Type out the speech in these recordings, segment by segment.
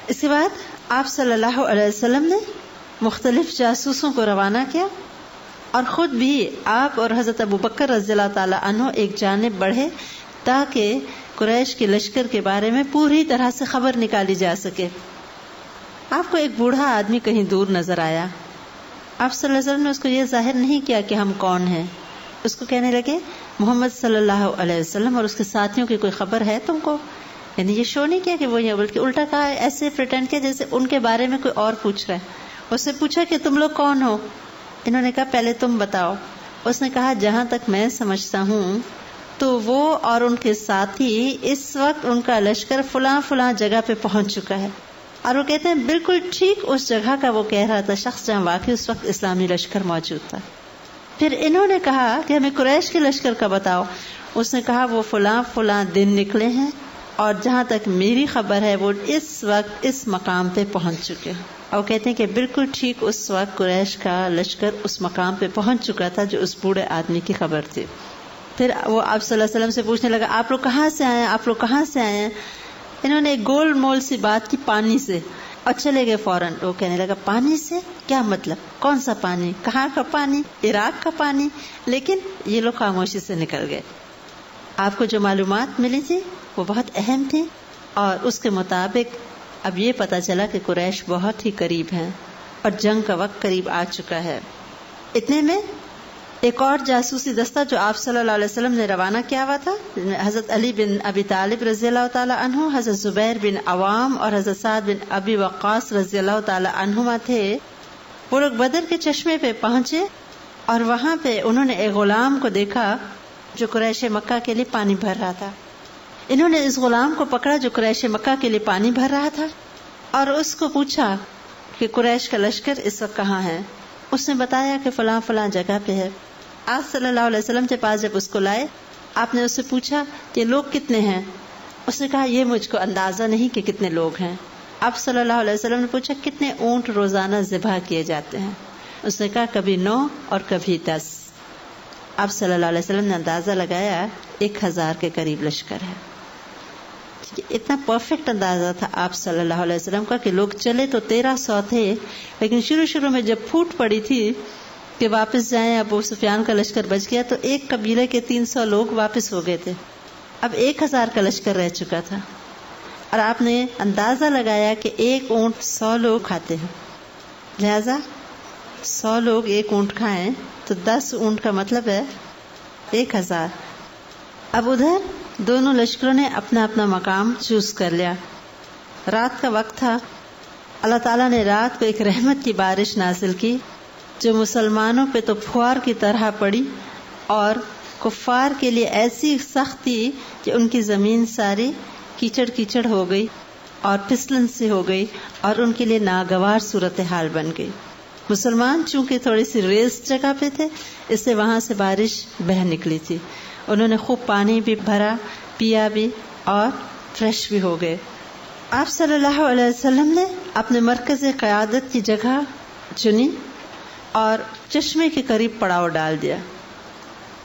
اس کے بعد آپ صلی اللہ علیہ وسلم نے مختلف جاسوسوں کو روانہ کیا اور خود بھی آپ اور حضرت ابو بکر رضی اللہ تعالی عنہ ایک جانب بڑھے تاکہ قریش کے لشکر کے بارے میں پوری طرح سے خبر نکالی جا سکے. آپ کو ایک بوڑھا آدمی کہیں دور نظر آیا. آپ صلی اللہ علیہ وسلم نے اس کو یہ ظاہر نہیں کیا کہ ہم کون ہیں. اس کو کہنے لگے محمد صلی اللہ علیہ وسلم اور اس کے ساتھیوں کی کوئی خبر ہے تم کو؟ یعنی یہ شو نہیں کیا کہ وہ یہ، بلکہ الٹا کہا، ایسے پریٹینڈ کیا جیسے ان کے بارے میں کوئی اور پوچھ رہا ہے. اس سے پوچھا کہ تم لوگ کون ہو؟ انہوں نے کہا پہلے تم بتاؤ. اس نے کہا جہاں تک میں سمجھتا ہوں تو وہ اور ان کے ساتھی اس وقت ان کا لشکر فلاں فلاں جگہ پہ پہنچ چکا ہے. اور وہ کہتے ہیں بالکل ٹھیک اس جگہ کا وہ کہہ رہا تھا شخص جہاں واقعی اس وقت اسلامی لشکر موجود تھا. پھر انہوں نے کہا کہ ہمیں قریش کے لشکر کا بتاؤ. اس نے کہا وہ فلاں فلاں دن نکلے ہیں اور جہاں تک میری خبر ہے وہ اس وقت اس مقام پہ پہنچ چکے ہیں. اور کہتے ہیں کہ بالکل ٹھیک اس وقت قریش کا لشکر اس مقام پہ پہنچ چکا تھا جو اس بوڑھے آدمی کی خبر تھی. پھر وہ آپ صلی اللہ علیہ وسلم سے پوچھنے لگا آپ لوگ کہاں سے آئے ہیں، آپ لوگ کہاں سے آئے ہیں؟ انہوں نے ایک گول مول سی بات کی، پانی سے، اور چلے گئے فوراً. وہ کہنے لگا پانی سے کیا مطلب، کون سا پانی، کہاں کا پانی، عراق کا پانی؟ لیکن یہ لوگ خاموشی سے نکل گئے. آپ کو جو معلومات ملی تھی وہ بہت اہم تھی، اور اس کے مطابق اب یہ پتا چلا کہ قریش بہت ہی قریب ہیں اور جنگ کا وقت قریب آ چکا ہے. اتنے میں ایک اور جاسوسی دستہ جو آپ صلی اللہ علیہ وسلم نے روانہ کیا ہوا تھا، حضرت علی بن ابی طالب رضی اللہ تعالی عنہ، حضرت زبیر بن عوام اور حضرت سعد بن ابی وقاص رضی اللہ تعالی عنہما تھے. وہ لوگ بدر کے چشمے پہ پہنچے اور وہاں پہ انہوں نے ایک غلام کو دیکھا جو قریش مکہ کے لیے پانی بھر رہا تھا. انہوں نے اس غلام کو پکڑا جو قریش مکہ کے لیے پانی بھر رہا تھا اور اس کو پوچھا کہ قریش کا لشکر اس وقت کہاں ہے. اس نے بتایا کہ فلاں فلاں جگہ پہ ہے. آپ صلی اللہ علیہ وسلم کے پاس جب اس کو لائے، آپ نے اس سے پوچھا کہ لوگ کتنے ہیں؟ اس نے کہا یہ مجھ کو اندازہ نہیں کہ کتنے لوگ ہیں. آپ صلی اللہ علیہ وسلم نے پوچھا کتنے اونٹ روزانہ ذبح کیے جاتے ہیں؟ اس نے کہا کبھی 9 اور کبھی 10. آپ صلی اللہ علیہ وسلم نے اندازہ لگایا 1000 کے قریب لشکر ہے. اتنا پرفیکٹ اندازہ تھا آپ صلی اللہ علیہ وسلم کا کہ لوگ چلے تو 1300 تھے، لیکن شروع میں جب پھوٹ پڑی تھی کہ واپس جائیں، ابو سفیان کا لشکر بچ گیا تو ایک قبیلے کے 300 لوگ واپس ہو گئے تھے. اب 1000 کا لشکر رہ چکا تھا، اور آپ نے اندازہ لگایا کہ ایک اونٹ 100 لوگ کھاتے ہیں، لہذا 100 لوگ ایک اونٹ کھائیں تو 10 اونٹ کا مطلب ہے 1000. اب ادھر دونوں لشکروں نے اپنا اپنا مقام چوز کر لیا. رات کا وقت تھا. اللہ تعالیٰ نے رات کو ایک رحمت کی بارش نازل کی جو مسلمانوں پہ تو پھوار کی طرح پڑی اور کفار کے لیے ایسی سخت تھی کہ ان کی زمین ساری کیچڑ کیچڑ ہو گئی اور پھسلن سے ہو گئی اور ان کے لیے ناگوار صورتحال بن گئی. مسلمان چونکہ تھوڑی سی ریز جگہ پہ تھے، اس سے وہاں سے بارش بہہ نکلی تھی. انہوں نے خوب پانی بھی بھرا، پیا بھی اور فریش بھی ہو گئے. آپ صلی اللہ علیہ وسلم نے اپنے مرکز قیادت کی جگہ چنی اور چشمے کے قریب پڑاؤ ڈال دیا.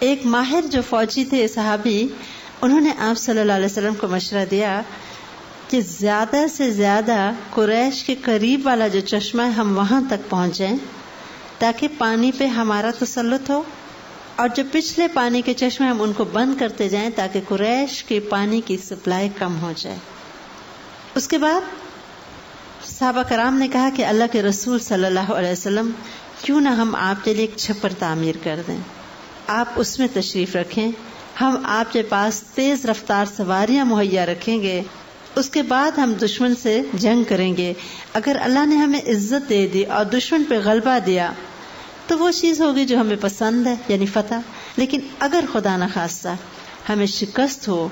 ایک ماہر جو فوجی تھے صحابی، انہوں نے آپ صلی اللہ علیہ وسلم کو مشورہ دیا کہ زیادہ سے زیادہ قریش کے قریب والا جو چشمہ ہے ہم وہاں تک پہنچ جائیں تاکہ پانی پہ ہمارا تسلط ہو، اور جو پچھلے پانی کے چشمے ہم ان کو بند کرتے جائیں تاکہ قریش کے پانی کی سپلائی کم ہو جائے. اس کے بعد صحابہ کرام نے کہا کہ اللہ کے رسول صلی اللہ علیہ وسلم کیوں نہ ہم آپ کے لیے ایک چھپر تعمیر کر دیں، آپ اس میں تشریف رکھیں، ہم آپ کے پاس تیز رفتار سواریاں مہیا رکھیں گے، اس کے بعد ہم دشمن سے جنگ کریں گے. اگر اللہ نے ہمیں عزت دے دی اور دشمن پہ غلبہ دیا تو وہ چیز ہوگی جو ہمیں پسند ہے، یعنی فتح. لیکن اگر خدا نخواستہ ہمیں شکست ہو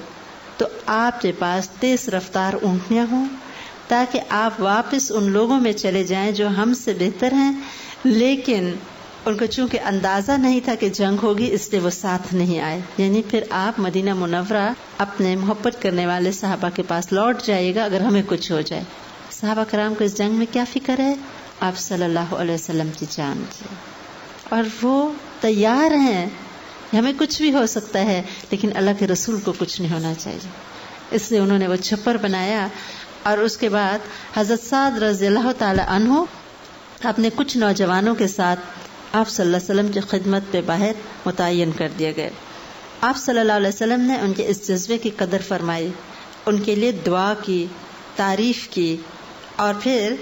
تو آپ کے پاس تیز رفتار اونٹنیاں ہوں تاکہ آپ واپس ان لوگوں میں چلے جائیں جو ہم سے بہتر ہیں، لیکن ان کو چونکہ اندازہ نہیں تھا کہ جنگ ہوگی اس لیے وہ ساتھ نہیں آئے. یعنی پھر آپ مدینہ منورہ اپنے محبت کرنے والے صحابہ کے پاس لوٹ جائیے گا اگر ہمیں کچھ ہو جائے. صحابہ کرام کو اس جنگ میں کیا فکر ہے؟ آپ صلی اللہ علیہ وسلم کی جان کی، اور وہ تیار ہیں، ہمیں کچھ بھی ہو سکتا ہے لیکن اللہ کے رسول کو کچھ نہیں ہونا چاہیے. اس لیے انہوں نے وہ چھپر بنایا اور اس کے بعد حضرت سعد رضی اللہ تعالی عنہ اپنے کچھ نوجوانوں کے ساتھ آپ صلی اللہ علیہ وسلم کی خدمت پہ باہر متعین کر دیے گئے. آپ صلی اللہ علیہ وسلم نے ان کے اس جذبے کی قدر فرمائی، ان کے لیے دعا کی، تعریف کی، اور پھر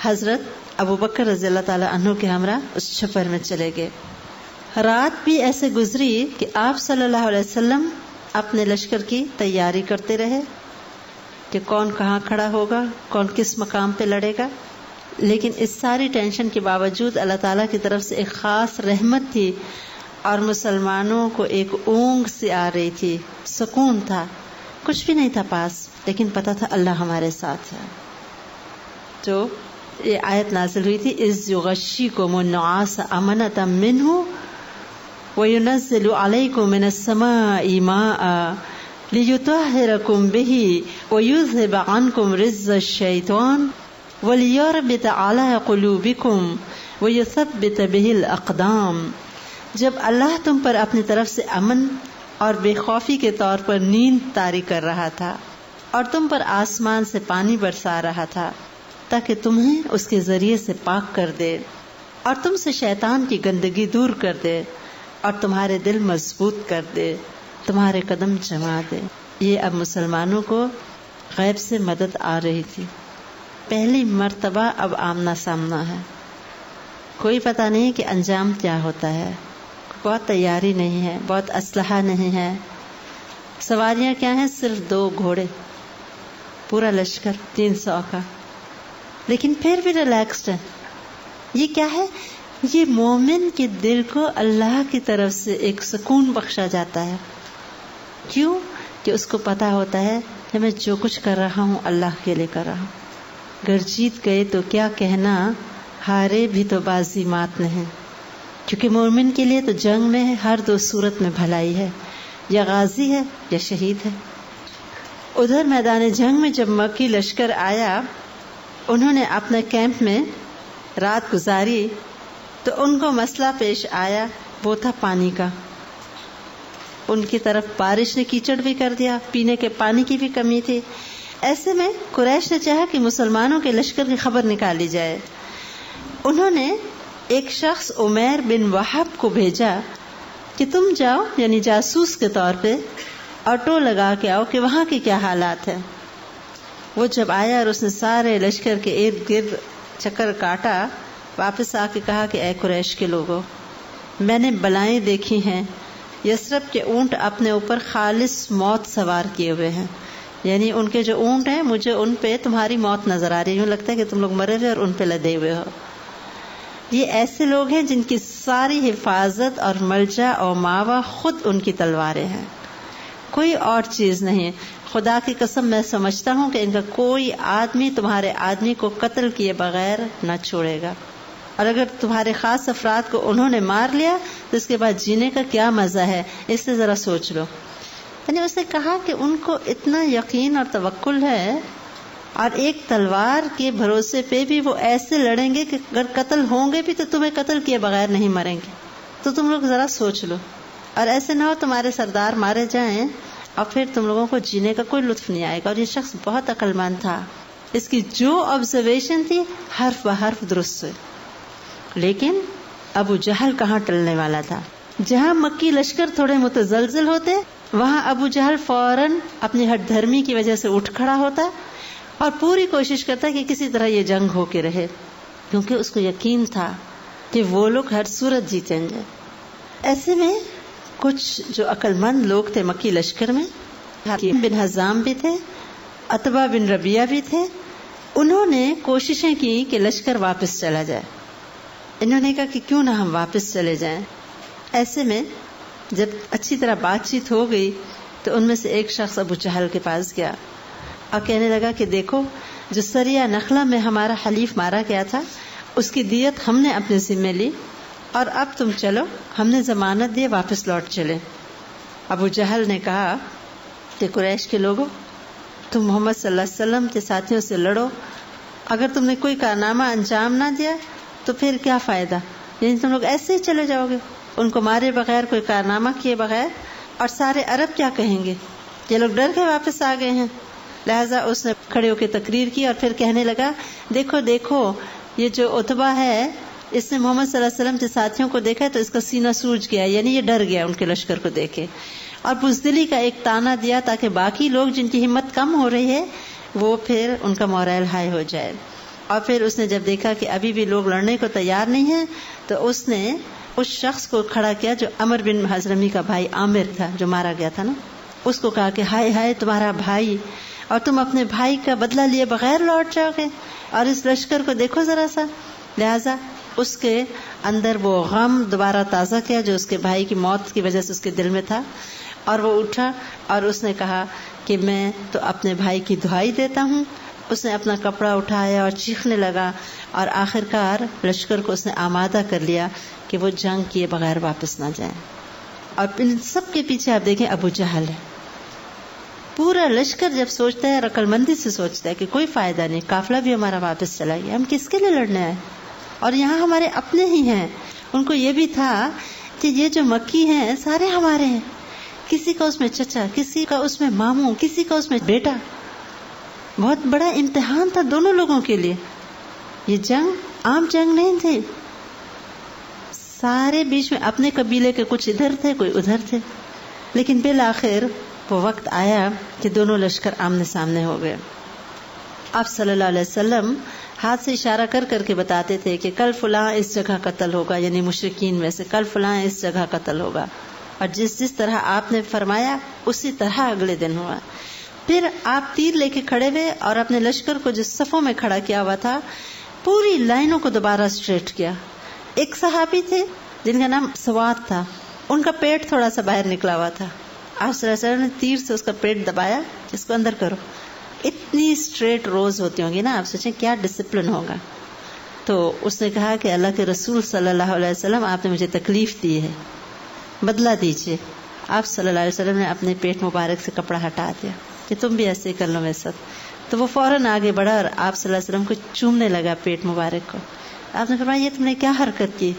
حضرت ابو بکر رضی اللہ تعالی عنہ کے ہمراہ اس چھپر میں چلے گئے. رات بھی ایسے گزری کہ آپ صلی اللہ علیہ وسلم اپنے لشکر کی تیاری کرتے رہے کہ کون کہاں کھڑا ہوگا، کون کس مقام پہ لڑے گا. لیکن اس ساری ٹینشن کے باوجود اللہ تعالیٰ کی طرف سے ایک خاص رحمت تھی اور مسلمانوں کو ایک اونگ سی آ رہی تھی، سکون تھا. کچھ بھی نہیں تھا پاس، لیکن پتا تھا اللہ ہمارے ساتھ ہے. تو یہ آیت نازل ہوئی تھی، اذ یغشیکم النعاس امنۃ منہ وینزل علیکم من السماء ماء لیطہرکم بہ ویذہب عنکم رجز الشیطان وَلِيَرْبِطَ عَلَىٰ قُلُوبِكُمْ وَيُثَبِّتَ بِهِ الْأَقْدَامِ. جب اللہ تم پر اپنی طرف سے امن اور بے خوفی کے طور پر نیند طاری کر رہا تھا اور تم پر آسمان سے پانی برسا رہا تھا تاکہ تمہیں اس کے ذریعے سے پاک کر دے اور تم سے شیطان کی گندگی دور کر دے اور تمہارے دل مضبوط کر دے، تمہارے قدم جما دے. یہ اب مسلمانوں کو غیب سے مدد آ رہی تھی. پہلی مرتبہ اب آمنا سامنا ہے، کوئی پتہ نہیں کہ انجام کیا ہوتا ہے. بہت تیاری نہیں ہے، بہت اسلحہ نہیں ہے. سواریاں کیا ہیں؟ صرف 2 گھوڑے، پورا لشکر 300 کا، لیکن پھر بھی ریلیکسڈ ہے. یہ کیا ہے؟ یہ مومن کے دل کو اللہ کی طرف سے ایک سکون بخشا جاتا ہے. کیوں؟ کہ اس کو پتا ہوتا ہے کہ میں جو کچھ کر رہا ہوں اللہ کے لیے کر رہا ہوں. گر جیت گئے تو کیا کہنا، ہارے بھی تو بازی مات نہیں. کیونکہ مومن کے لیے تو جنگ میں ہر 2 صورت میں بھلائی ہے، یا غازی ہے یا شہید ہے. ادھر میدان جنگ میں جب مکی لشکر آیا، انہوں نے اپنے کیمپ میں رات گزاری تو ان کو مسئلہ پیش آیا، وہ تھا پانی کا. ان کی طرف بارش نے کیچڑ بھی کر دیا، پینے کے پانی کی بھی کمی تھی. ایسے میں قریش نے چاہا کہ مسلمانوں کے لشکر کی خبر نکالی جائے. انہوں نے ایک شخص عمیر بن وہب کو بھیجا کہ تم جاؤ، یعنی جاسوس کے طور پہ، آٹو لگا کے آؤ کہ وہاں کے کیا حالات ہیں. وہ جب آیا اور اس نے سارے لشکر کے ارد گرد چکر کاٹا، واپس آ کے کہا کہ اے قریش کے لوگوں، میں نے بلائیں دیکھی ہیں. یثرب کے اونٹ اپنے اوپر خالص موت سوار کیے ہوئے ہیں، یعنی ان کے جو اونٹ ہیں مجھے ان پہ تمہاری موت نظر آ رہی ہے، یوں لگتا ہے کہ تم لوگ مرے ہوئے اور ان پہ لدے ہوئے ہو. یہ ایسے لوگ ہیں جن کی ساری حفاظت اور ملجا اور ماوا خود ان کی تلواریں ہیں، کوئی اور چیز نہیں. خدا کی قسم میں سمجھتا ہوں کہ ان کا کوئی آدمی تمہارے آدمی کو قتل کیے بغیر نہ چھوڑے گا، اور اگر تمہارے خاص افراد کو انہوں نے مار لیا تو اس کے بعد جینے کا کیا مزہ ہے، اس سے ذرا سوچ لو. یعنی اس نے کہا کہ ان کو اتنا یقین اور توکل ہے، اور ایک تلوار کے بھروسے پہ بھی وہ ایسے لڑیں گے کہ اگر قتل ہوں گے بھی تو تمہیں قتل کیے بغیر نہیں مریں گے. تو تم لوگ ذرا سوچ لو، اور ایسے نہ ہو تمہارے سردار مارے جائیں اور پھر تم لوگوں کو جینے کا کوئی لطف نہیں آئے گا. اور یہ شخص بہت عقل مند تھا، اس کی جو آبزرویشن تھی حرف بحرف درست ہوئی. لیکن ابو جہل کہاں ٹلنے والا تھا. جہاں مکی لشکر تھوڑے متزلزل ہوتے، وہاں ابو جہل فوراً اپنی ہٹ دھرمی کی وجہ سے اٹھ کھڑا ہوتا اور پوری کوشش کرتا کہ کسی طرح یہ جنگ ہو کے رہے، کیونکہ اس کو یقین تھا کہ وہ لوگ ہر صورت جیتیں گے. ایسے میں کچھ جو عقل مند لوگ تھے مکی لشکر میں، حکیم بن حزام بھی تھے، عتبہ بن ربیعہ بھی تھے. انہوں نے کوششیں کی کہ لشکر واپس چلا جائے. انہوں نے کہا کہ کیوں نہ ہم واپس چلے جائیں. ایسے میں جب اچھی طرح بات چیت ہو گئی تو ان میں سے ایک شخص ابو جہل کے پاس گیا اور کہنے لگا کہ دیکھو، جو سریہ نخلا میں ہمارا حلیف مارا گیا تھا اس کی دیت ہم نے اپنے ذمے لی، اور اب تم چلو، ہم نے ضمانت دی، واپس لوٹ چلے. ابو جہل نے کہا کہ قریش کے لوگوں، تم محمد صلی اللہ علیہ وسلم کے ساتھیوں سے لڑو، اگر تم نے کوئی کارنامہ انجام نہ دیا تو پھر کیا فائدہ، یعنی تم لوگ ایسے ہی چلے جاؤ گے ان کو مارے بغیر، کوئی کارنامہ کیے بغیر. اور سارے عرب کیا کہیں گے، یہ لوگ ڈر کے واپس آ گئے ہیں. لہذا اس نے کھڑے ہو کے تقریر کی اور پھر کہنے لگا دیکھو دیکھو یہ جو عتبہ ہے اس نے محمد صلی اللہ علیہ وسلم کے ساتھیوں کو دیکھا تو اس کا سینہ سوج گیا، یعنی یہ ڈر گیا ان کے لشکر کو دیکھے، اور بزدلی کا ایک تانا دیا تاکہ باقی لوگ جن کی ہمت کم ہو رہی ہے وہ پھر ان کا مورائل ہائی ہو جائے۔ اور پھر اس نے جب دیکھا کہ ابھی بھی لوگ لڑنے کو تیار نہیں ہیں تو اس نے اس شخص کو کھڑا کیا جو عمر بن حضرمی کا بھائی عامر تھا جو مارا گیا تھا نا، اس کو کہا کہ ہائے ہائے تمہارا بھائی، اور تم اپنے بھائی کا بدلہ لیے بغیر لوٹ جاؤ گے، اور اس لشکر کو دیکھو ذرا سا۔ لہذا اس کے اندر وہ غم دوبارہ تازہ کیا جو اس کے بھائی کی موت کی وجہ سے اس کے دل میں تھا، اور وہ اٹھا اور اس نے کہا کہ میں تو اپنے بھائی کی دہائی دیتا ہوں۔ اس نے اپنا کپڑا اٹھایا اور چیخنے لگا، اور آخرکار لشکر کو اس نے آمادہ کر لیا کہ وہ جنگ کیے بغیر واپس نہ جائیں۔ اور ان سب کے پیچھے آپ دیکھیں ابو جہل ہے۔ پورا لشکر جب سوچتا ہے اور عقل مندی سے سوچتا ہے کہ کوئی فائدہ نہیں، قافلہ بھی ہمارا واپس چلا گیا، ہم کس کے لیے لڑنے آئے، اور یہاں ہمارے اپنے ہی ہیں۔ ان کو یہ بھی تھا کہ یہ جو مکی ہیں سارے ہمارے ہیں، کسی کا اس میں چچا، کسی کا اس میں ماموں، کسی کا اس میں بیٹا۔ بہت بڑا امتحان تھا دونوں لوگوں کے لیے، یہ جنگ عام جنگ نہیں تھی، سارے بیچ میں اپنے قبیلے کے کچھ ادھر تھے کوئی ادھر تھے، لیکن بالآخر وہ وقت آیا کہ دونوں لشکر آمنے سامنے ہو گئے۔ آپ صلی اللہ علیہ وسلم ہاتھ سے اشارہ کر کر کے بتاتے تھے کہ کل فلاں اس جگہ قتل ہوگا، یعنی مشرکین میں سے کل فلاں اس جگہ قتل ہوگا، اور جس طرح آپ نے فرمایا اسی طرح اگلے دن ہوا۔ پھر آپ تیر لے کے کھڑے ہوئے اور اپنے لشکر کو جس صفوں میں کھڑا کیا ہوا تھا پوری لائنوں کو دوبارہ اسٹریٹ کیا۔ ایک صحابی تھے جن کا نام سواد تھا، ان کا پیٹ تھوڑا سا باہر نکلا ہوا تھا، آپ صلی اللہ علیہ وسلم نے تیر سے اس کا پیٹ دبایا، اس کو اندر کرو۔ اتنی اسٹریٹ روز ہوتی ہوں گی نا، آپ سوچیں کیا ڈسپلن ہوگا۔ تو اس نے کہا کہ اللہ کے رسول صلی اللہ علیہ وسلم آپ نے مجھے تکلیف دی ہے، بدلہ دیجیے۔ آپ صلی اللہ علیہ وسلم نے اپنے پیٹ مبارک سے کپڑا ہٹا دیا کہ تم بھی ایسے کر لو میرے ساتھ۔ تو وہ فوراً آگے بڑھا اور آپ صلی اللہ علیہ وسلم کو چومنے لگا پیٹ مبارک کو۔ آپ نے فرمایا یہ تم نے کیا حرکت کی؟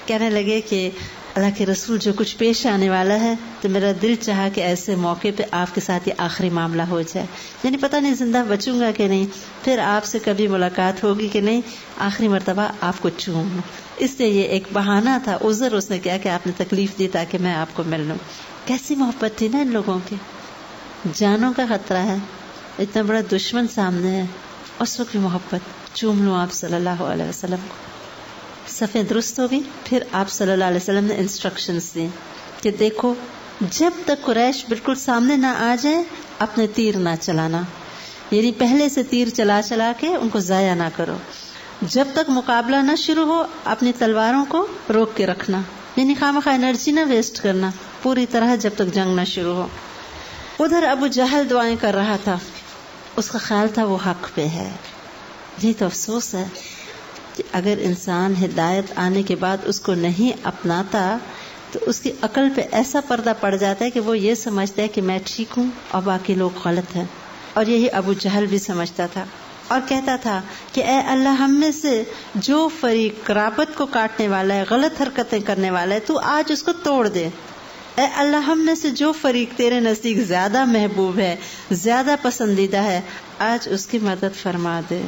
کہنے لگے کہ اللہ کے رسول جو کچھ پیش آنے والا ہے تو میرا دل چاہا کہ ایسے موقع پہ آپ کے ساتھ یہ آخری معاملہ ہو جائے، یعنی پتہ نہیں زندہ بچوں گا کہ نہیں، پھر آپ سے کبھی ملاقات ہوگی کہ نہیں، آخری مرتبہ آپ کو چوم لوں۔ اس لیے یہ ایک بہانہ تھا، عذر اس نے کیا کہ آپ نے تکلیف دی تاکہ میں آپ کو مل لوں۔ کیسی محبت تھی نا ان لوگوں کی، جانوں کا خطرہ ہے، اتنا بڑا دشمن سامنے ہے، اس وقت بھی محبت، چوم لوں آپ صلی اللہ علیہ وسلم کو۔ صفیں درست ہوگی، پھر آپ صلی اللہ علیہ وسلم نے انسٹرکشنز دی کہ دیکھو جب تک قریش بالکل سامنے نہ آ جائے اپنے تیر نہ چلانا، یعنی پہلے سے تیر چلا چلا کے ان کو ضائع نہ کرو، جب تک مقابلہ نہ شروع ہو اپنی تلواروں کو روک کے رکھنا، یعنی خواہ انرجی نہ ویسٹ کرنا پوری طرح جب تک جنگ نہ شروع ہو۔ ادھر ابو جہل دعائیں کر رہا تھا، اس کا خیال تھا وہ حق پہ ہے۔ یہ تو افسوس ہے کہ اگر انسان ہدایت آنے کے بعد اس کو نہیں اپناتا تو اس کی عقل پہ ایسا پردہ پڑ جاتا ہے کہ وہ یہ سمجھتا ہے کہ میں ٹھیک ہوں اور باقی لوگ غلط ہیں، اور یہی ابو جہل بھی سمجھتا تھا، اور کہتا تھا کہ اے اللہ ہم میں سے جو فریق قرابت کو کاٹنے والا ہے، غلط حرکتیں کرنے والا ہے، تو آج اس کو توڑ دے۔ اے اللہ ہم میں سے جو فریق تیرے نزدیک زیادہ محبوب ہے، زیادہ پسندیدہ ہے، آج اس کی مدد فرما دے۔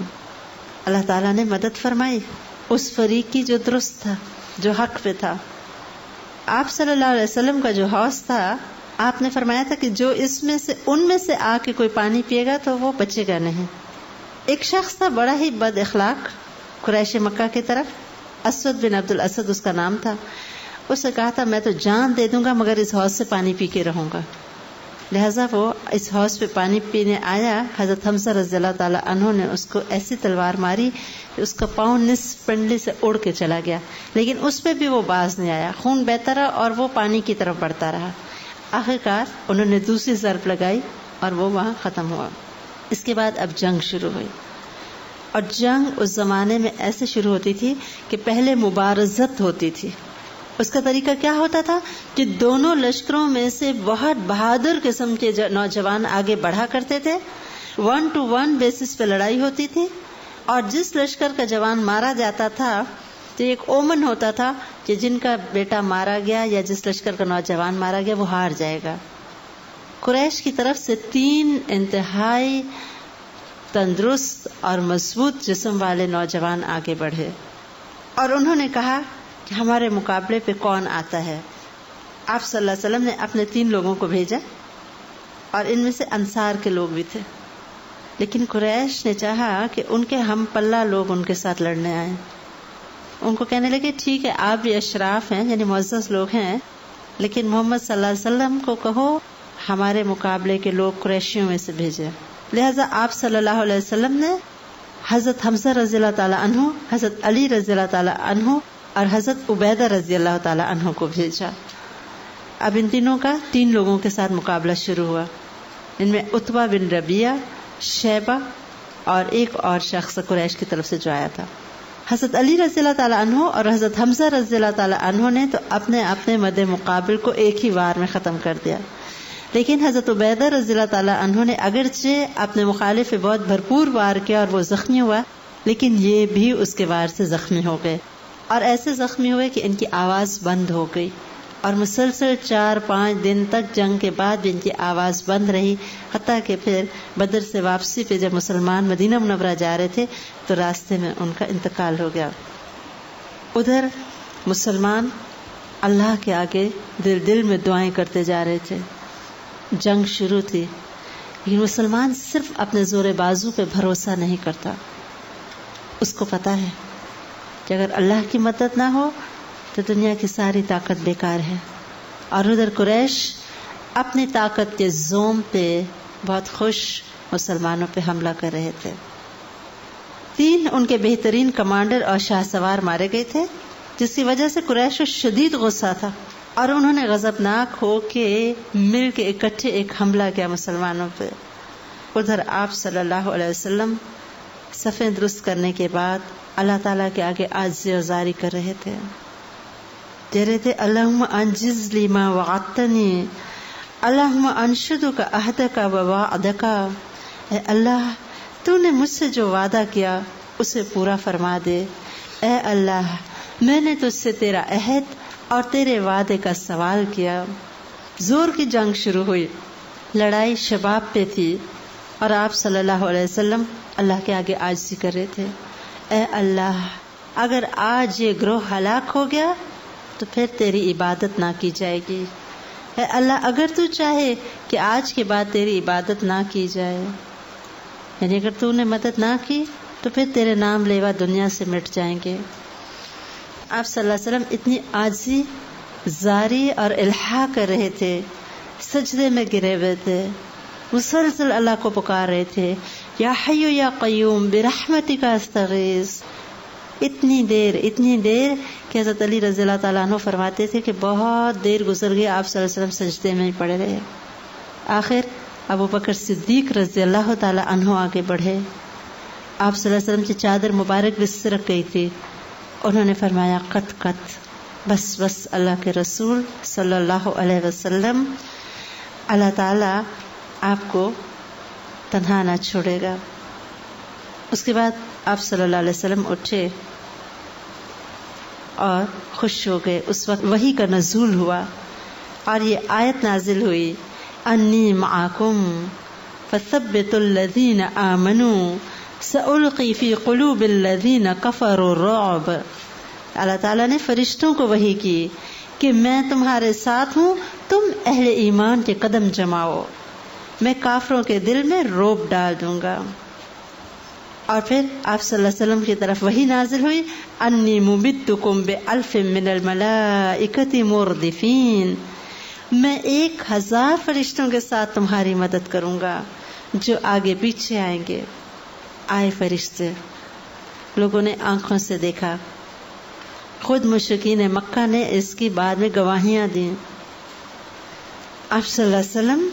اللہ تعالیٰ نے مدد فرمائی اس فریق کی جو درست تھا، جو حق پہ تھا۔ آپ صلی اللہ علیہ وسلم کا جو حوض تھا، آپ نے فرمایا تھا کہ جو اس میں سے ان میں سے آ کے کوئی پانی پیے گا تو وہ بچے گا نہیں۔ ایک شخص تھا بڑا ہی بد اخلاق قریش مکہ کی طرف، اسود بن عبد الاسد اس کا نام تھا۔ اس نے کہا تھا میں تو جان دے دوں گا مگر اس حوض سے پانی پی کے رہوں گا۔ لہٰذا وہ اس حوض پہ پانی پینے آیا، حضرت حمزہ رضی اللہ تعالیٰ عنہ نے اس کو ایسی تلوار ماری کہ اس کا پاؤں نصف پنڈلی سے اڑ کے چلا گیا، لیکن اس پہ بھی وہ باز نہیں آیا، خون بہتا رہا اور وہ پانی کی طرف بڑھتا رہا۔ آخرکار انہوں نے دوسری ضرب لگائی اور وہ وہاں ختم ہوا۔ اس کے بعد اب جنگ شروع ہوئی، اور جنگ اس زمانے میں ایسے شروع ہوتی تھی کہ پہلے مبارزت ہوتی تھی۔ اس کا طریقہ کیا ہوتا تھا کہ دونوں لشکروں میں سے بہت بہادر قسم کے نوجوان آگے بڑھا کرتے تھے، 1 to 1 بیسس پہ لڑائی ہوتی تھی، اور جس لشکر کا جوان مارا جاتا تھا تو ایک اومن ہوتا تھا کہ جن کا بیٹا مارا گیا یا جس لشکر کا نوجوان مارا گیا وہ ہار جائے گا۔ قریش کی طرف سے 3 انتہائی تندرست اور مضبوط جسم والے نوجوان آگے بڑھے اور انہوں نے کہا کہ ہمارے مقابلے پہ کون آتا ہے. آپ صلی اللہ علیہ وسلم نے اپنے 3 لوگوں کو بھیجا اور ان میں سے انصار کے لوگ بھی تھے، لیکن قریش نے چاہا کہ ان کے ہم پلہ لوگ ان کے ساتھ لڑنے آئیں. ان کو کہنے لگے ٹھیک ہے آپ بھی اشراف ہیں یعنی معزز لوگ ہیں، لیکن محمد صلی اللہ علیہ وسلم کو کہو ہمارے مقابلے کے لوگ قریشیوں میں سے بھیجے. لہذا آپ صلی اللہ علیہ وسلم نے حضرت حمزہ رضی اللہ تعالی عنہ، حضرت علی رضی اللہ تعالی عنہ اور حضرت عبیدہ رضی اللہ تعالی عنہ کو بھیجا. اب ان تینوں کا 3 لوگوں کے ساتھ مقابلہ شروع ہوا. ان میں عتبہ بن ربیعہ، شیبہ اور ایک اور شخص قریش کی طرف سے جو آیا تھا. حضرت علی رضی اللہ تعالی عنہ اور حضرت حمزہ رضی اللہ تعالی عنہ نے تو اپنے اپنے مد مقابل کو ایک ہی وار میں ختم کر دیا، لیکن حضرت عبیدہ رضی اللہ تعالی عنہ نے اگرچہ اپنے مخالف پہ بہت بھرپور وار کیا اور وہ زخمی ہوا، لیکن یہ بھی اس کے وار سے زخمی ہو گئے اور ایسے زخمی ہوئے کہ ان کی آواز بند ہو گئی اور مسلسل 4-5 دن تک جنگ کے بعد بھی ان کی آواز بند رہی، حتیٰ کہ پھر بدر سے واپسی پہ جب مسلمان مدینہ منورہ جا رہے تھے تو راستے میں ان کا انتقال ہو گیا. ادھر مسلمان اللہ کے آگے دل دل میں دعائیں کرتے جا رہے تھے. جنگ شروع تھی لیکن مسلمان صرف اپنے زور بازو پہ بھروسہ نہیں کرتا. اس کو پتا ہے کہ اگر اللہ کی مدد نہ ہو تو دنیا کی ساری طاقت بیکار ہے. اور ادھر قریش اپنی طاقت کے زوم پہ بہت خوش مسلمانوں پہ حملہ کر رہے تھے. 3 ان کے بہترین کمانڈر اور شاہ سوار مارے گئے تھے، جس کی وجہ سے قریش کو شدید غصہ تھا اور انہوں نے غضبناک ہو کے مل کے اکٹھے ایک حملہ کیا مسلمانوں پہ. ادھر آپ صلی اللہ علیہ وسلم صفیں درست کرنے کے بعد اللہ تعالیٰ کے آگے عاجزی و زاری کر رہے تھے. کہہ رہے تھے اللہم انجز لی ما وعدتنی، اللہم انشدک عہدک و وعدک، اے اللہ تو نے مجھ سے جو وعدہ کیا اسے پورا فرما دے. اے اللہ میں نے تجھ سے تیرا عہد اور تیرے وعدے کا سوال کیا. زور کی جنگ شروع ہوئی، لڑائی شباب پہ تھی اور آپ صلی اللہ علیہ وسلم اللہ کے آگے عاجزی کر رہے تھے. اے اللہ اگر آج یہ گروہ ہلاک ہو گیا تو پھر تیری عبادت نہ کی جائے گی. اے اللہ اگر تو چاہے کہ آج کے بعد تیری عبادت نہ کی جائے، یعنی اگر تو نے مدد نہ کی تو پھر تیرے نام لیوا دنیا سے مٹ جائیں گے. آپ صلی اللہ علیہ وسلم اتنی عاجزی زاری اور الحاح کر رہے تھے، سجدے میں گرے ہوئے تھے، مسلسل اللہ کو پکار رہے تھے، یا حی یا قیوم برحمتک استغیث. اتنی دیر کہ حضرت علی رضی اللہ تعالیٰ عنہ فرماتے تھے کہ بہت دیر گزر گئی، آپ صلی اللہ علیہ وسلم سجدے میں ہی پڑے رہے. آخر ابو بکر صدیق رضی اللہ تعالیٰ عنہ آگے بڑھے. آپ صلی اللہ علیہ وسلم کی چادر مبارک بھی سرک گئی تھی. انہوں نے فرمایا قط بس اللہ کے رسول صلی اللہ علیہ وسلم، اللہ تعالیٰ آپ کو تنہا نہ چھوڑے گا. اس کے بعد آپ صلی اللہ علیہ وسلم اٹھے اور خوش ہو گئے. اس وقت وحی کا نزول ہوا اور یہ آیت نازل ہوئی، انی معکم فثبتوا الذین آمنوا سألقی فی قلوب الذین کفروا الرعب. اللہ تعالیٰ نے فرشتوں کو وحی کی کہ میں تمہارے ساتھ ہوں، تم اہل ایمان کے قدم جماؤ، میں کافروں کے دل میں رعب ڈال دوں گا. اور پھر آپ صلی اللہ علیہ وسلم کی طرف وحی نازل ہوئی، انی ممدکم بألف من الملائکۃ مردفین، میں 1000 فرشتوں کے ساتھ تمہاری مدد کروں گا جو آگے پیچھے آئیں گے. آئے فرشتے، لوگوں نے آنکھوں سے دیکھا، خود مشرکین مکہ نے اس کی بعد میں گواہیاں دیں. آپ صلی اللہ علیہ وسلم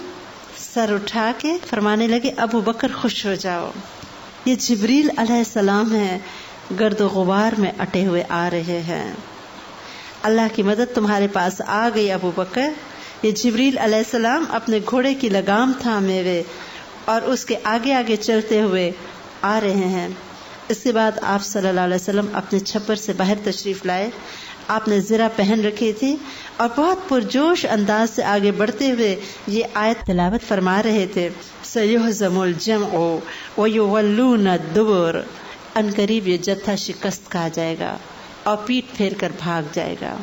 سر اٹھا کے فرمانے لگے ابو بکر خوش ہو جاؤ، یہ جبریل علیہ السلام ہیں، گرد و غبار میں اٹے ہوئے آ رہے ہیں. اللہ کی مدد تمہارے پاس آ گئی ابو بکر. یہ جبریل علیہ السلام اپنے گھوڑے کی لگام تھامے ہوئے اور اس کے آگے آگے چلتے ہوئے آ رہے ہیں. اس کے بعد آپ صلی اللہ علیہ وسلم اپنے چھپر سے باہر تشریف لائے. آپ نے زرہ پہن رکھی تھی اور بہت پرجوش انداز سے آگے بڑھتے ہوئے یہ آیت تلاوت فرما رہے تھے، سَيُهْزَمُ الْجَمْعُ وَيُوَلُّونَ الدُّبُرَ، ان قریب یہ جتھا شکست کھا جائے گا اور پیٹ پھیر کر بھاگ جائے گا۔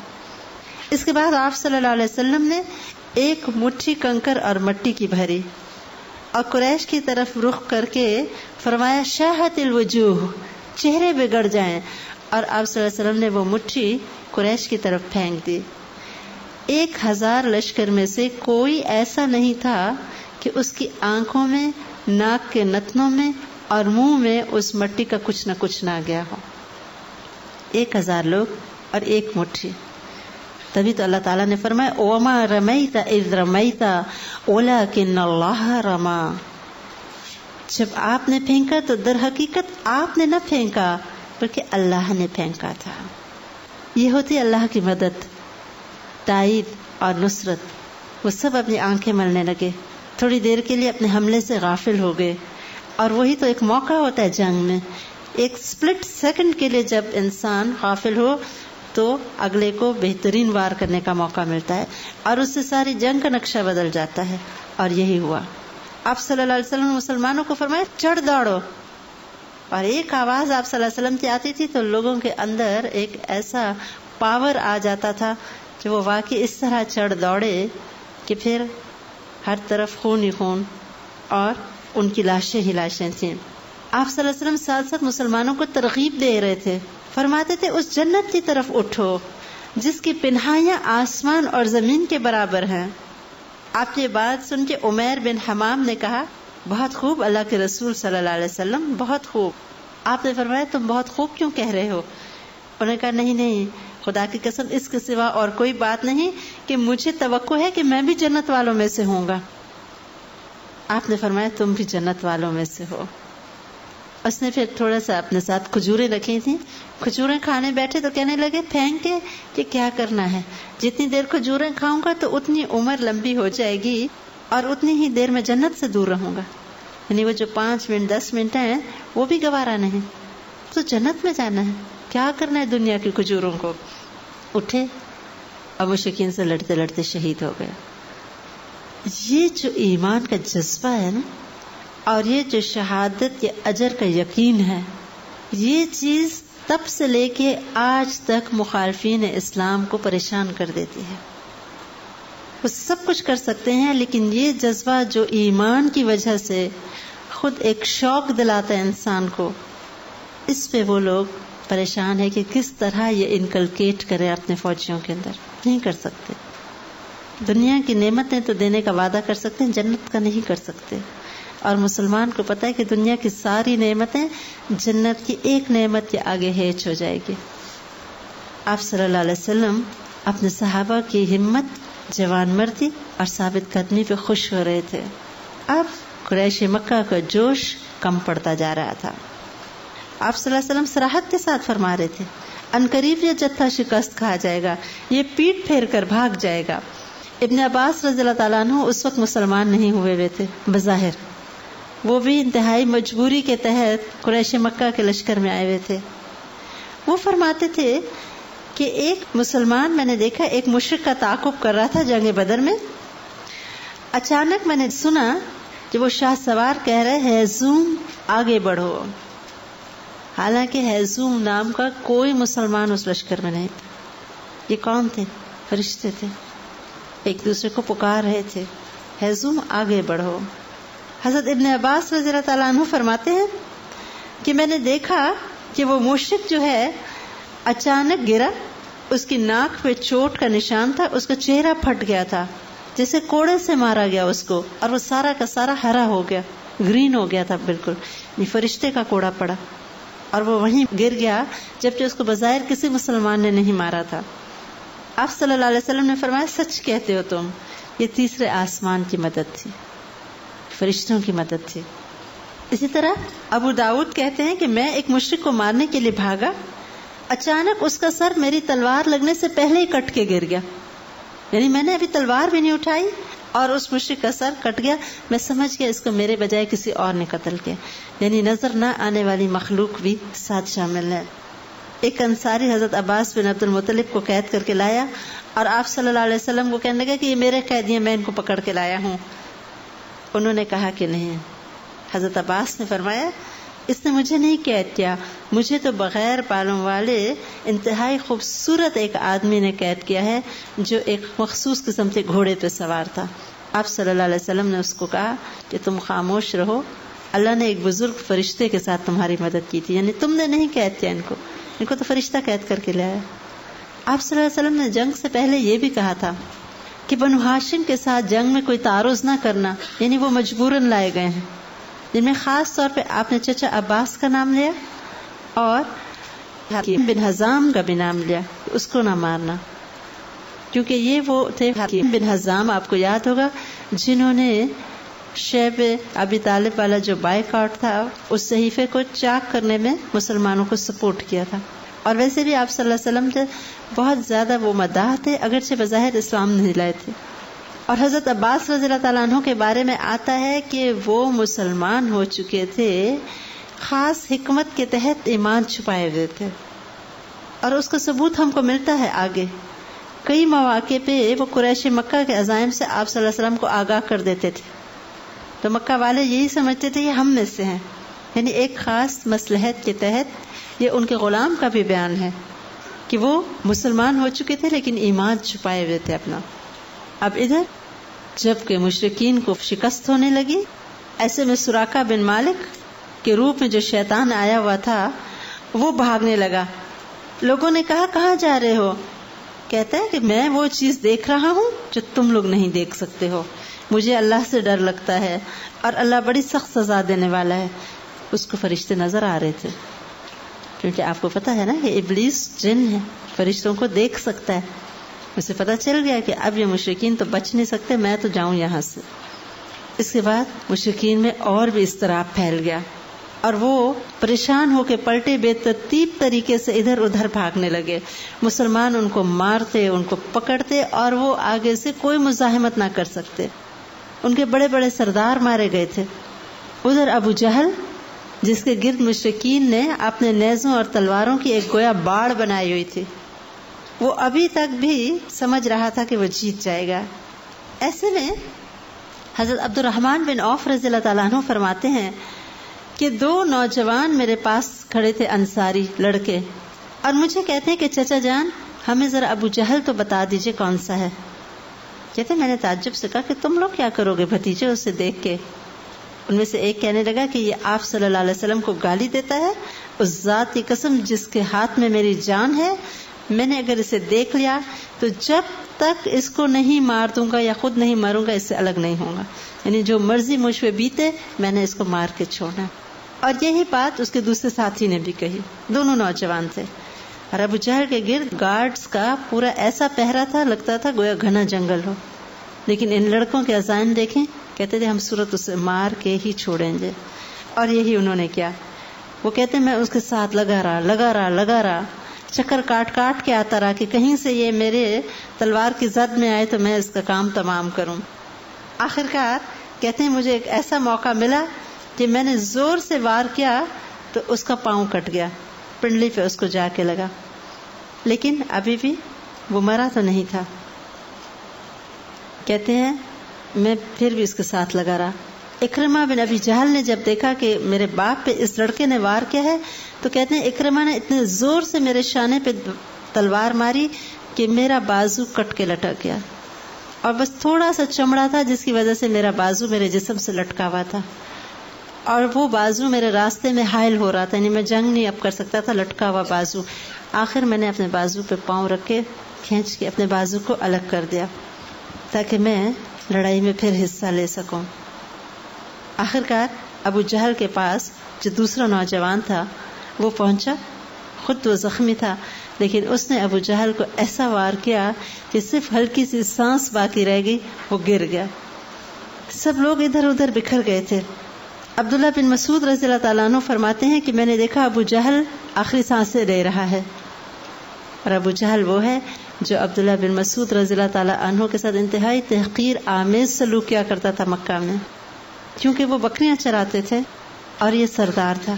اس کے بعد آپ صلی اللہ علیہ وسلم نے ایک مٹھی کنکر اور مٹی کی بھری اور قریش کی طرف رخ کر کے فرمایا شاہت الوجوہ، چہرے بگڑ جائیں، اور آپ صلی اللہ علیہ وسلم نے وہ مٹھی قریش کی طرف پھینک دی۔ 1000 لشکر میں سے کوئی ایسا نہیں تھا کہ اس کی آنکھوں میں، ناک کے نتنوں میں اور منہ میں اس مٹی کا کچھ نہ کچھ نہ گیا ہو۔ 1000 لوگ اور ایک مٹھی۔ تبھی تو اللہ تعالیٰ نے فرمایا وَمَا رَمَيْتَ إِذْ رَمَيْتَ وَلَكِنَّ اللَّهَ رَمَى، جب آپ نے پھینکا تو در حقیقت آپ نے نہ پھینکا بلکہ اللہ نے پھینکا تھا۔ یہ ہوتی اللہ کی مدد، تائید اور نصرت۔ وہ سب اپنی آنکھیں ملنے لگے، تھوڑی دیر کے لیے اپنے حملے سے غافل ہو گئے، اور وہی تو ایک موقع ہوتا ہے جنگ میں، ایک سپلٹ سیکنڈ کے لیے جب انسان غافل ہو تو اگلے کو بہترین وار کرنے کا موقع ملتا ہے، اور اس سے ساری جنگ کا نقشہ بدل جاتا ہے، اور یہی ہوا۔ آپ صلی اللہ علیہ وسلم نے مسلمانوں کو فرمایا چڑھ دوڑو، اور ایک آواز آپ صلی اللہ علیہ وسلم کی آتی تھی تو لوگوں کے اندر ایک ایسا پاور آ جاتا تھا کہ وہ واقعی اس طرح چڑھ دوڑے کہ پھر ہر طرف خون ہی خون اور ان کی لاشیں ہی لاشیں تھیں۔ آپ صلی اللہ علیہ وسلم ساتھ ساتھ مسلمانوں کو ترغیب دے رہے تھے، فرماتے تھے اس جنت کی طرف اٹھو جس کی پنہائیاں آسمان اور زمین کے برابر ہیں۔ آپ یہ بات سن کے عمیر بن حمام نے کہا بہت خوب اللہ کے رسول صلی اللہ علیہ وسلم، بہت خوب۔ آپ نے فرمایا تم بہت خوب کیوں کہہ رہے ہو؟ انہوں نے کہا نہیں، خدا کی قسم اس کے سوا اور کوئی بات نہیں کہ مجھے توقع ہے کہ میں بھی جنت والوں میں سے ہوں گا۔ آپ نے فرمایا تم بھی جنت والوں میں سے ہو۔ اس نے پھر تھوڑا سا اپنے ساتھ کھجوریں رکھی تھیں، کھجوریں کھانے بیٹھے تو کہنے لگے پھینک کے کہ کیا کرنا ہے، جتنی دیر کھجوریں کھاؤں گا تو اتنی عمر لمبی ہو جائے گی اور اتنی ہی دیر میں جنت سے دور رہوں گا، یعنی وہ جو 5 منٹ 10 منٹ ہیں وہ بھی گوارا نہیں، تو جنت میں جانا ہے، کیا کرنا ہے دنیا کی کھجوروں کو۔ اٹھے اور مشرکین سے لڑتے لڑتے شہید ہو گئے۔ یہ جو ایمان کا جذبہ ہے نا، اور یہ جو شہادت یہ اجر کا یقین ہے، یہ چیز تب سے لے کے آج تک مخالفین اسلام کو پریشان کر دیتی ہے۔ وہ سب کچھ کر سکتے ہیں لیکن یہ جذبہ جو ایمان کی وجہ سے خود ایک شوق دلاتا ہے انسان کو، اس پہ وہ لوگ پریشان ہے کہ کس طرح یہ انکلکیٹ کرے اپنے فوجیوں کے اندر۔ نہیں کر سکتے۔ دنیا کی نعمتیں تو دینے کا وعدہ کر سکتے ہیں، جنت کا نہیں کر سکتے۔ اور مسلمان کو پتہ ہے کہ دنیا کی ساری نعمتیں جنت کی ایک نعمت کے آگے ہیچ ہو جائے گی۔ آپ صلی اللہ علیہ وسلم اپنے صحابہ کی ہمت، جوان مردی اور ثابت قدمی پہ خوش ہو رہے تھے۔ اب قریش مکہ کا جوش کم پڑتا جا رہا تھا۔ آپ صلی اللہ علیہ وسلم صراحت کے ساتھ فرما رہے تھے ان قریب یہ جتھا شکست کھا جائے گا، یہ پیٹ پھیر کر بھاگ جائے گا۔ ابن عباس رضی اللہ تعالیٰ عنہ اس وقت مسلمان نہیں ہوئے ہوئے تھے بظاہر، وہ بھی انتہائی مجبوری کے تحت قریش مکہ کے لشکر میں آئے ہوئے تھے۔ وہ فرماتے تھے کہ ایک مسلمان میں نے دیکھا ایک مشرک کا تعاقب کر رہا تھا جنگ بدر میں، اچانک میں نے سنا کہ وہ شاہ سوار کہہ رہے ہیزوم آگے بڑھو، حالانکہ ہیزوم نام کا کوئی مسلمان اس لشکر میں نہیں تھا۔ یہ کون تھے؟ فرشتے تھے، ایک دوسرے کو پکار رہے تھے ہیزوم آگے بڑھو۔ حضرت ابن عباس رضی اللہ تعالیٰ عنہ فرماتے ہیں کہ میں نے دیکھا کہ وہ مشرک جو ہے اچانک گرا، اس کی ناک پہ چوٹ کا نشان تھا، اس کا چہرہ پھٹ گیا تھا جیسے کوڑے سے مارا گیا اس کو، اور وہ سارا کا سارا ہرا ہو گیا، گرین ہو گیا تھا بالکل، یہ فرشتے کا کوڑا پڑا، اور وہ وہیں گر گیا جبکہ اس کو بظاہر کسی مسلمان نے نہیں مارا تھا۔ آپ صلی اللہ علیہ وسلم نے فرمایا سچ کہتے ہو تم، یہ تیسرے آسمان کی مدد تھی، فرشتوں کی مدد تھی۔ اسی طرح ابو داؤد کہتے ہیں کہ میں ایک مشرک کو مارنے کے لیے بھاگا، اچانک اس کا سر میری تلوار لگنے سے پہلے ہی کٹ کے گر گیا، یعنی میں نے ابھی تلوار بھی نہیں اٹھائی اور اس مشرک کا سر کٹ گیا، میں سمجھ گیا اس کو میرے بجائے کسی اور نے قتل کیا، یعنی نظر نہ آنے والی مخلوق بھی ساتھ شامل ہے۔ ایک انصاری حضرت عباس بن عبد المطلب کو قید کر کے لایا اور آپ صلی اللہ علیہ وسلم کو کہنے لگا کہ یہ میرے قیدی ہیں، میں ان کو پکڑ کے لایا ہوں. انہوں نے کہا کہ نہیں. حضرت عباس نے فرمایا اس نے مجھے نہیں قید کیا، مجھے تو بغیر بالوں والے انتہائی خوبصورت ایک آدمی نے قید کیا ہے جو ایک مخصوص قسم کے گھوڑے پہ سوار تھا. آپ صلی اللہ علیہ وسلم نے اس کو کہا کہ تم خاموش رہو، اللہ نے ایک بزرگ فرشتے کے ساتھ تمہاری مدد کی تھی، یعنی تم نے نہیں قید کیا ان کو تو فرشتہ قید کر کے لایا. آپ صلی اللہ علیہ وسلم نے جنگ سے پہلے یہ بھی کہا تھا کہ بنو ہاشم کے ساتھ جنگ میں کوئی تعارض نہ کرنا، یعنی وہ مجبوراً لائے گئے ہیں، جن میں خاص طور پہ آپ نے چچا عباس کا نام لیا اور حکیم بن حزام کا بھی نام لیا، اس کو نہ مارنا، کیونکہ یہ وہ تھے. حکیم بن حزام آپ کو یاد ہوگا جنہوں نے شیب ابی طالب والا جو بائیکاٹ تھا اس صحیفے کو چاک کرنے میں مسلمانوں کو سپورٹ کیا تھا. اور ویسے بھی آپ صلی اللہ علیہ وسلم سے بہت زیادہ وہ مداح تھے، اگرچہ بظاہر اسلام نہیں لائے تھے. اور حضرت عباس رضی اللہ تعالیٰ عنہ کے بارے میں آتا ہے کہ وہ مسلمان ہو چکے تھے، خاص حکمت کے تحت ایمان چھپائے ہوئے تھے، اور اس کا ثبوت ہم کو ملتا ہے آگے. کئی مواقع پہ وہ قریش مکہ کے عزائم سے آپ صلی اللہ علیہ وسلم کو آگاہ کر دیتے تھے، تو مکہ والے یہی سمجھتے تھے یہ ہم میں سے ہیں، یعنی ایک خاص مصلحت کے تحت. یہ ان کے غلام کا بھی بیان ہے کہ وہ مسلمان ہو چکے تھے لیکن ایمان چھپائے ہوئے تھے اپنا. اب ادھر جب کہ مشرکین کو شکست ہونے لگی، ایسے میں سراقہ بن مالک کے روپ میں جو شیطان آیا ہوا تھا وہ بھاگنے لگا. لوگوں نے کہا کہاں جا رہے ہو؟ کہتا ہے کہ میں وہ چیز دیکھ رہا ہوں جو تم لوگ نہیں دیکھ سکتے ہو، مجھے اللہ سے ڈر لگتا ہے اور اللہ بڑی سخت سزا دینے والا ہے. اس کو فرشتے نظر آ رہے تھے، کیونکہ آپ کو پتا ہے نا کہ ابلیس جن ہے، فرشتوں کو دیکھ سکتا ہے. اسے پتا چل گیا کہ اب یہ مشرکین تو بچ نہیں سکتے، میں تو جاؤں یہاں سے. اس کے بعد مشرکین میں اور بھی اضطراب پھیل گیا اور وہ پریشان ہو کے پلٹے بے ترتیب طریقے سے ادھر ادھر بھاگنے لگے. مسلمان ان کو مارتے، ان کو پکڑتے اور وہ آگے سے کوئی مزاحمت نہ کر سکتے. ان کے بڑے بڑے سردار مارے گئے تھے. ادھر ابو جہل جس کے گرد مشرکین نے اپنے نیزوں اور تلواروں کی ایک گویا باڑ بنائی ہوئی تھی، وہ ابھی تک بھی سمجھ رہا تھا کہ وہ جیت جائے گا. ایسے میں حضرت عبد الرحمن بن عوف رضی اللہ تعالیٰ عنہ فرماتے ہیں کہ 2 نوجوان میرے پاس کھڑے تھے، انصاری لڑکے، اور مجھے کہتے ہیں کہ چچا جان ہمیں ذرا ابو جہل تو بتا دیجئے کون سا ہے. کہتے میں نے تعجب سے کہا کہ تم لوگ کیا کرو گے بھتیجے اسے دیکھ کے؟ ان میں سے ایک کہنے لگا کہ یہ آپ صلی اللہ علیہ وسلم کو گالی دیتا ہے، اس ذات کی قسم جس کے ہاتھ میں میری جان ہے، میں نے اگر اسے دیکھ لیا تو جب تک اس کو نہیں مار دوں گا یا خود نہیں مروں گا اس سے الگ نہیں ہوں گا، یعنی جو مرضی مجھ پہ بیتے میں نے اس کو مار کے چھوڑنا. اور یہی بات اس کے دوسرے ساتھی نے بھی کہی. دونوں نوجوان تھے اور ابو جہل کے گرد گارڈز کا پورا ایسا پہرا تھا، لگتا تھا گویا گھنا جنگل ہو. لیکن ان لڑکوں کے عزائم دیکھیں، کہتے تھے ہم صورت اسے مار کے ہی چھوڑیں گے، اور یہی انہوں نے کیا. وہ کہتے میں اس کے ساتھ لگا رہا، چکر کاٹ کے آتا رہا کہ کہیں سے یہ میرے تلوار کی زد میں آئے تو میں اس کا کام تمام کروں. آخرکار کہتے ہیں مجھے ایک ایسا موقع ملا کہ میں نے زور سے وار کیا تو اس کا پاؤں کٹ گیا، پنڈلی پہ اس کو جا کے لگا، لیکن ابھی بھی وہ مرا تو نہیں تھا. کہتے ہیں میں پھر بھی اس کے ساتھ لگا رہا. اکرمہ بن ابی جہل نے جب دیکھا کہ میرے باپ پہ اس لڑکے نے وار کیا ہے تو کہتے ہیں اکرمہ نے اتنے زور سے میرے شانے پہ تلوار ماری کہ میرا بازو کٹ کے لٹک گیا، اور بس تھوڑا سا چمڑا تھا جس کی وجہ سے میرا بازو میرے جسم سے لٹکا ہوا تھا، اور وہ بازو میرے راستے میں حائل ہو رہا تھا، یعنی میں جنگ نہیں اب کر سکتا تھا، لٹکا ہوا بازو. آخر میں نے اپنے بازو پہ پاؤں رکھ کے کھینچ کے اپنے بازو کو الگ کر دیا تاکہ میں لڑائی میں پھر حصہ لے سکوں. آخرکار ابو جہل کے پاس جو دوسرا نوجوان تھا وہ پہنچا، خود وہ زخمی تھا لیکن اس نے ابو جہل کو ایسا وار کیا کہ صرف ہلکی سی سانس باقی رہ گئی، وہ گر گیا. سب لوگ ادھر ادھر بکھر گئے تھے. عبداللہ بن مسعود رضی اللہ تعالیٰ عنہ فرماتے ہیں کہ میں نے دیکھا ابو جہل آخری سانسیں لے رہا ہے، اور ابو جہل وہ ہے جو عبداللہ بن مسعود رضی اللہ تعالیٰ عنہ کے ساتھ انتہائی تحقیر آمیز سلوک کیا کرتا تھا مکہ میں، کیونکہ وہ بکریاں چراتے تھے اور یہ سردار تھا.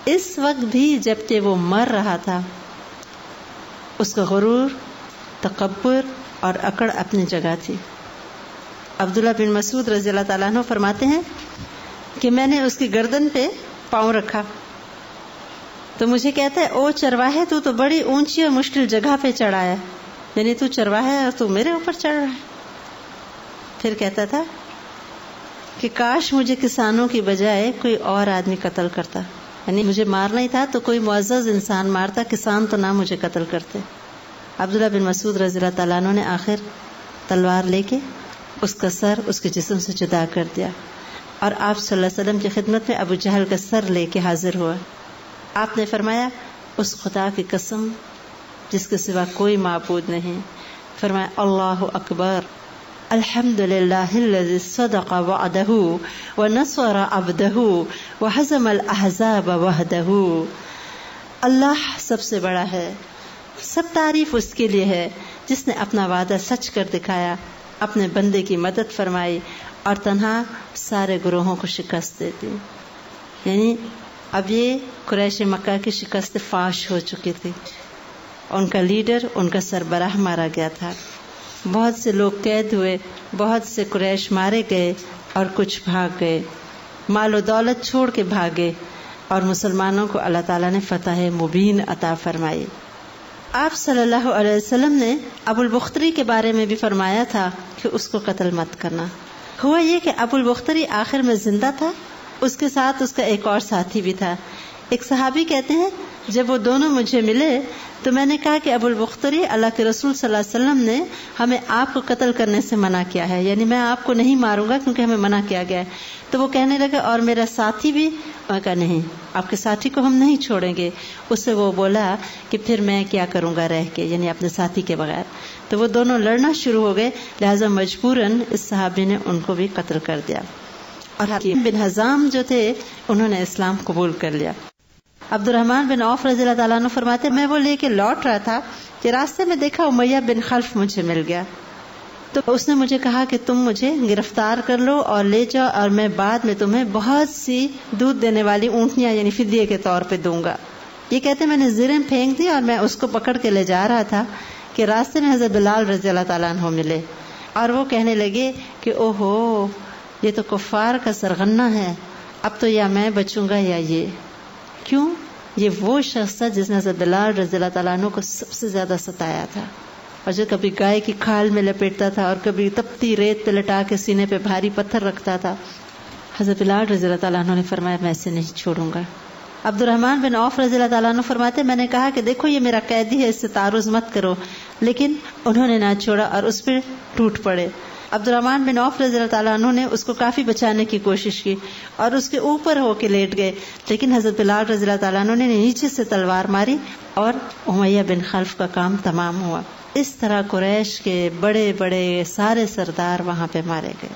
اس وقت بھی جبکہ وہ مر رہا تھا اس کا غرور، تکبر اور اکڑ اپنی جگہ تھی۔ عبداللہ بن مسعود رضی اللہ تعالیٰ عنہ فرماتے ہیں کہ میں نے اس کی گردن پہ پاؤں رکھا تو مجھے کہتا ہے او چرواہے تو بڑی اونچی اور مشکل جگہ پہ چڑھا ہے، یعنی تو چرواہا ہے اور تو میرے اوپر چڑھ رہا ہے۔ پھر کہتا تھا کہ کاش مجھے کسانوں کی بجائے کوئی اور آدمی قتل کرتا، یعنی مجھے مارنا ہی تھا تو کوئی معزز انسان مارتا، کسان تو نہ مجھے قتل کرتے۔ عبداللہ بن مسعود رضی اللہ تعالیٰ عنہ نے آخر تلوار لے کے اس کا سر اس کے جسم سے جدا کر دیا اور آپ صلی اللہ علیہ وسلم کی خدمت میں ابو جہل کا سر لے کے حاضر ہوا۔ آپ نے فرمایا اس خدا کی قسم جس کے سوا کوئی معبود نہیں، فرمایا اللہ اکبر، الحمد للہ الذی صدق وعدہ ونصر عبدہ وہزم الاحزاب وحدہ۔ اللہ سب سے بڑا ہے، سب تعریف اس کے لیے ہے جس نے اپنا وعدہ سچ کر دکھایا، اپنے بندے کی مدد فرمائی اور تنہا سارے گروہوں کو شکست دے دی۔ یعنی اب یہ قریش مکہ کی شکست فاش ہو چکی تھی، ان کا لیڈر، ان کا سربراہ مارا گیا تھا، بہت سے لوگ قید ہوئے، بہت سے قریش مارے گئے اور کچھ بھاگ گئے، مال و دولت چھوڑ کے بھاگے، اور مسلمانوں کو اللہ تعالیٰ نے فتح مبین عطا فرمائی۔ آپ صلی اللہ علیہ وسلم نے ابو البختری کے بارے میں بھی فرمایا تھا کہ اس کو قتل مت کرنا۔ ہوا یہ کہ ابو البختری آخر میں زندہ تھا، اس کے ساتھ اس کا ایک اور ساتھی بھی تھا۔ ایک صحابی کہتے ہیں جب وہ دونوں مجھے ملے تو میں نے کہا کہ ابو البختری، اللہ کے رسول صلی اللہ علیہ وسلم نے ہمیں آپ کو قتل کرنے سے منع کیا ہے، یعنی میں آپ کو نہیں ماروں گا کیونکہ ہمیں منع کیا گیا ہے۔ تو وہ کہنے لگے اور میرا ساتھی بھی؟ میں کہا نہیں، آپ کے ساتھی کو ہم نہیں چھوڑیں گے۔ اس سے وہ بولا کہ پھر میں کیا کروں گا رہ کے، یعنی اپنے ساتھی کے بغیر۔ تو وہ دونوں لڑنا شروع ہو گئے، لہٰذا مجبوراً اس صحابی نے ان کو بھی قتل کر دیا، اور حکیم بن حزام جو تھے انہوں نے اسلام قبول کر لیا۔ عبد الرحمن بن عوف رضی اللہ تعالیٰ عنہ فرماتے میں وہ لے کے لوٹ رہا تھا کہ راستے میں دیکھا امیہ بن خلف مجھے مل گیا، تو اس نے مجھے کہا کہ تم مجھے گرفتار کر لو اور لے جاؤ، اور میں بعد میں تمہیں بہت سی دودھ دینے والی اونٹنیاں یعنی فدیے کے طور پہ دوں گا۔ یہ کہتے میں نے زریں پھینک دی اور میں اس کو پکڑ کے لے جا رہا تھا کہ راستے میں حضرت بلال رضی اللہ تعالیٰ عنہ ملے، اور وہ کہنے لگے کہ اوہو یہ تو کفار کا سرغنہ ہے، اب تو یا میں بچوں گا یا یہ۔ کیوں؟ یہ وہ شخص تھا جس نے حضرت بلال رضی اللہ تعالیٰ عنہ کو سب سے زیادہ ستایا تھا، اور جو کبھی گائے کی کھال میں لپیٹتا تھا اور کبھی تپتی ریت پہ لٹا کے سینے پہ بھاری پتھر رکھتا تھا۔ حضرت بلال رضی اللہ تعالیٰ عنہ نے فرمایا میں اسے نہیں چھوڑوں گا۔ عبد الرحمن بن عوف رضی اللہ تعالیٰ عنہ فرماتے میں نے کہا کہ دیکھو یہ میرا قیدی ہے، اس سے تعرض مت کرو، لیکن انہوں نے نہ چھوڑا اور اس پہ ٹوٹ پڑے۔ عبد الرحمن بن عوف رضی اللہ تعالیٰ عنہ نے اس کو کافی بچانے کی کوشش کی اور اس کے اوپر ہو کے لیٹ گئے، لیکن حضرت بلال رضی اللہ تعالیٰ عنہ نے نیچے سے تلوار ماری اور امیہ بن خلف کا کام تمام ہوا۔ اس طرح قریش کے بڑے بڑے سارے سردار وہاں پہ مارے گئے،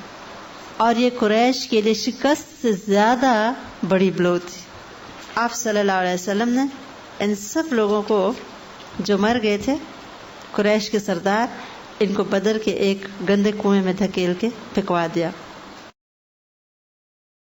اور یہ قریش کے لیے شکست سے زیادہ بڑی بلو تھی۔ آپ صلی اللہ علیہ وسلم نے ان سب لوگوں کو جو مر گئے تھے قریش کے سردار، ان کو بدر کے ایک گندے کنویں میں دھکیل کے پھینکوا دیا۔